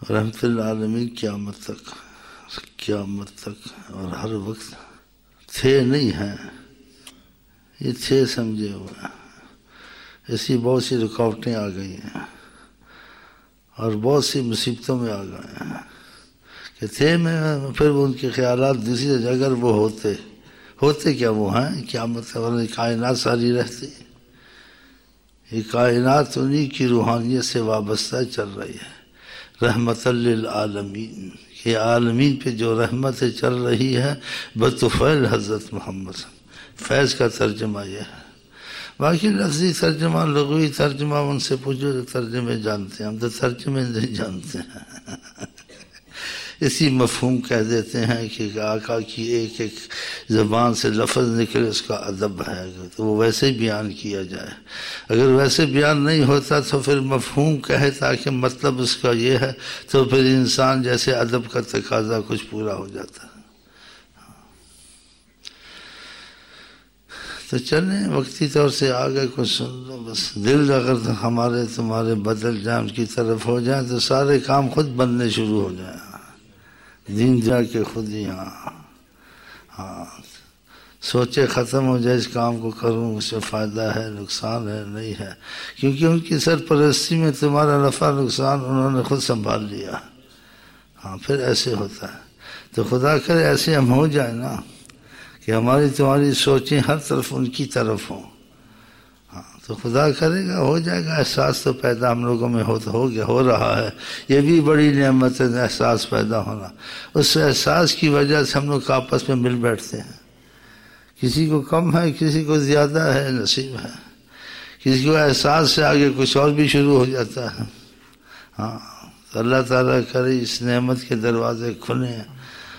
رحمت العالمین قیامت تک اور ہر وقت تھے نہیں ہیں، یہ تھے سمجھے ہوئے ہیں۔ ایسی بہت سی رکاوٹیں آ گئی ہیں اور بہت سی مصیبتوں میں آ گئے ہیں کہ تھے میں، پھر ان کے خیالات دوسری جگہ اگر وہ ہوتے کیا وہ ہیں قیامت تک، ورنہ کائنات ساری رہتی۔ یہ کائنات انہی کی روحانیت سے وابستہ چل رہی ہے، رحمت للعالمین، یہ عالمین پہ جو رحمت چل رہی ہے بطفیل حضرت محمد۔ فیض کا ترجمہ یہ ہے، باقی لفظی ترجمہ، لغوی ترجمہ ان سے پوچھو جو ترجمے جانتے ہیں، ہم تو ترجمے نہیں جانتے ہیں۔ اسی مفہوم کہہ دیتے ہیں کہ آقا کی ایک ایک زبان سے لفظ نکلے اس کا ادب ہے، تو وہ ویسے بیان کیا جائے۔ اگر ویسے بیان نہیں ہوتا تو پھر مفہوم کہے تاکہ مطلب اس کا یہ ہے، تو پھر انسان جیسے ادب کا تقاضا کچھ پورا ہو جاتا ہے۔ تو چلیں وقتی طور سے آگے کچھ سن لو بس، دل اگر ہمارے تمہارے بدل جائیں ان کی طرف ہو جائیں تو سارے کام خود بننے شروع ہو جائیں، دین جا کے خود ہی۔ ہاں سوچے ختم ہو جائے اس کام کو کروں، اس سے فائدہ ہے نقصان ہے نہیں ہے، کیونکہ ان کی سرپرستی میں تمہارا نفع نقصان انہوں نے خود سنبھال لیا۔ ہاں پھر ایسے ہوتا ہے، تو خدا کرے ایسے ہم ہو جائیں نا کہ ہماری تمہاری سوچیں ہر طرف ان کی طرف ہوں۔ ہاں تو خدا کرے گا ہو جائے گا، احساس تو پیدا ہم لوگوں میں ہو رہا ہے، یہ بھی بڑی نعمت ہے احساس پیدا ہونا۔ اس احساس کی وجہ سے ہم لوگ آپس میں مل بیٹھتے ہیں، کسی کو کم ہے کسی کو زیادہ ہے، نصیب ہے، کسی کو احساس سے آگے کچھ اور بھی شروع ہو جاتا ہے۔ ہاں تو اللہ تعالیٰ کرے اس نعمت کے دروازے کھلیں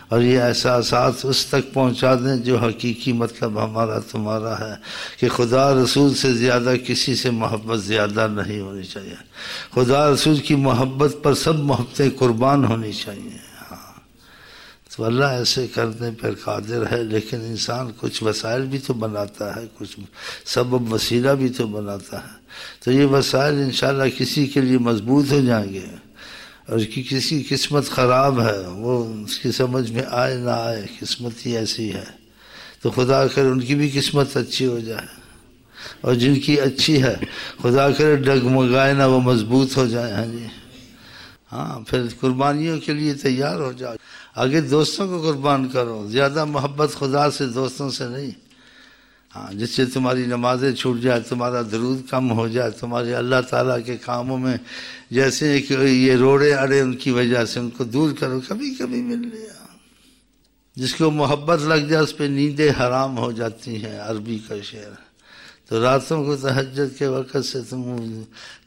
اور یہ احساسات اس تک پہنچا دیں جو حقیقی مطلب ہمارا تمہارا ہے کہ خدا رسول سے زیادہ کسی سے محبت زیادہ نہیں ہونی چاہیے، خدا رسول کی محبت پر سب محبتیں قربان ہونی چاہیے۔ ہاں تو اللہ ایسے کرنے پر قادر ہے، لیکن انسان کچھ وسائل بھی تو بناتا ہے، کچھ سبب وسیلہ بھی تو بناتا ہے، تو یہ وسائل انشاءاللہ کسی کے لیے مضبوط ہو جائیں گے، اور کسی کی قسمت خراب ہے وہ اس کی سمجھ میں آئے نہ آئے، قسمت ہی ایسی ہے، تو خدا کرے ان کی بھی قسمت اچھی ہو جائے، اور جن کی اچھی ہے خدا کرے ڈگمگائے نہ، وہ مضبوط ہو جائے۔ ہاں جی ہاں پھر قربانیوں کے لیے تیار ہو جاؤ، آگے دوستوں کو قربان کرو، زیادہ محبت خدا سے دوستوں سے نہیں۔ ہاں جس سے تمہاری نمازیں چھوٹ جائے، تمہارا درود کم ہو جائے، تمہارے اللہ تعالیٰ کے کاموں میں جیسے کہ یہ روڑے اڑے ان کی وجہ سے ان کو دور کرو، کبھی کبھی مل لیا۔ جس کو محبت لگ جائے اس پہ نیندیں حرام ہو جاتی ہیں، عربی کا شعر ہے۔ تو راتوں کو تہجد کے وقت سے تم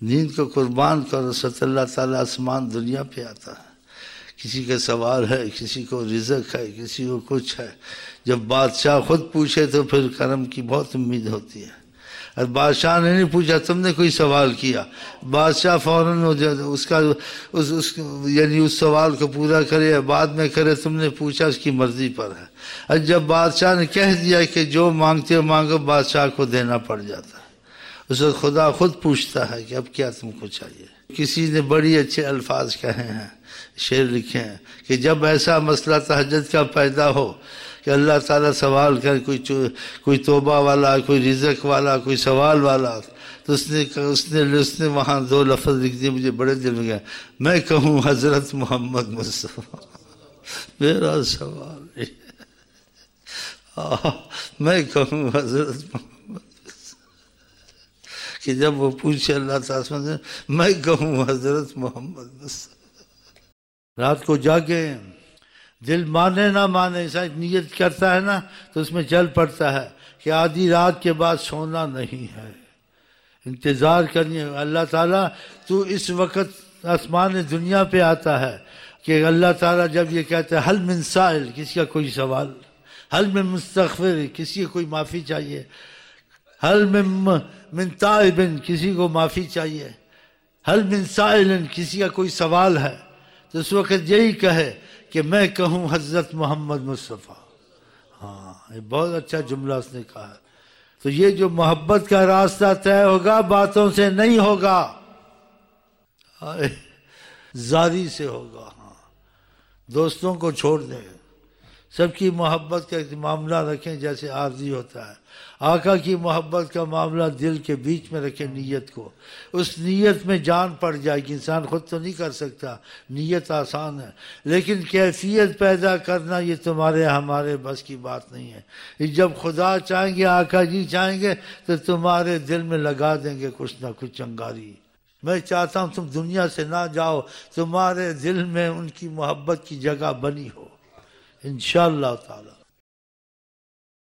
نیند کو قربان کرو، ست اللہ تعالیٰ آسمان دنیا پہ آتا ہے، کسی کا سوال ہے، کسی کو رزق ہے، کسی کو کچھ ہے، جب بادشاہ خود پوچھے تو پھر کرم کی بہت امید ہوتی ہے۔ اور بادشاہ نے نہیں پوچھا، تم نے کوئی سوال کیا، بادشاہ فوراً یعنی اس سوال کو پورا کرے یا بعد میں کرے، تم نے پوچھا اس کی مرضی پر ہے۔ اور جب بادشاہ نے کہہ دیا کہ جو مانگتے ہو مانگو، بادشاہ کو دینا پڑ جاتا ہے، اس وقت خدا خود پوچھتا ہے کہ اب کیا تم کو چاہیے۔ کسی نے بڑی اچھے الفاظ کہے ہیں، شعر لکھے ہیں کہ جب ایسا مسئلہ تہجد کا پیدا ہو کہ اللہ تعالیٰ سوال کر، کوئی توبہ والا، کوئی رزق والا، کوئی سوال والا، تو اس نے وہاں دو لفظ لکھ دیے، مجھے بڑے دل میں گئے، میں کہوں حضرت محمد مصطفیٰ میرا سوال نہیں، میں کہوں حضرت محمد کہ جب وہ پوچھے اللہ تعالیٰ سے، میں کہوں حضرت محمد مصطفیٰ۔ رات کو جاگے، دل مانے نہ مانے، ایسا نیت کرتا ہے نا تو اس میں چل پڑتا ہے کہ آدھی رات کے بعد سونا نہیں ہے، انتظار کرنی ہے۔ اللہ تعالیٰ تو اس وقت آسمان دنیا پہ آتا ہے کہ اللہ تعالیٰ جب یہ کہتے ہیں حل من سائل، کسی کا کوئی سوال، حل من مستغفر، کسی کو کوئی معافی چاہیے، حل من تائب، کسی کو معافی چاہیے، حل من سائل، کسی کا کوئی سوال ہے، تو اس وقت یہی کہے کہ میں کہوں حضرت محمد مصطفیٰ۔ ہاں یہ بہت اچھا جملہ اس نے کہا۔ تو یہ جو محبت کا راستہ طے ہوگا باتوں سے نہیں ہوگا۔ زاری سے ہوگا. ہاں دوستوں کو چھوڑ دیں، سب کی محبت کا ایک معاملہ رکھیں جیسے عارضی ہوتا ہے. آقا کی محبت کا معاملہ دل کے بیچ میں رکھیں نیت کو، اس نیت میں جان پڑ جائے گی. انسان خود تو نہیں کر سکتا، نیت آسان ہے، لیکن کیفیت پیدا کرنا یہ تمہارے ہمارے بس کی بات نہیں ہے. جب خدا چاہیں گے، آقا جی چاہیں گے تو تمہارے دل میں لگا دیں گے کچھ نہ کچھ چنگاری. میں چاہتا ہوں تم دنیا سے نہ جاؤ، تمہارے دل میں ان کی محبت کی جگہ بنی ہو انشاءاللہ تعالی.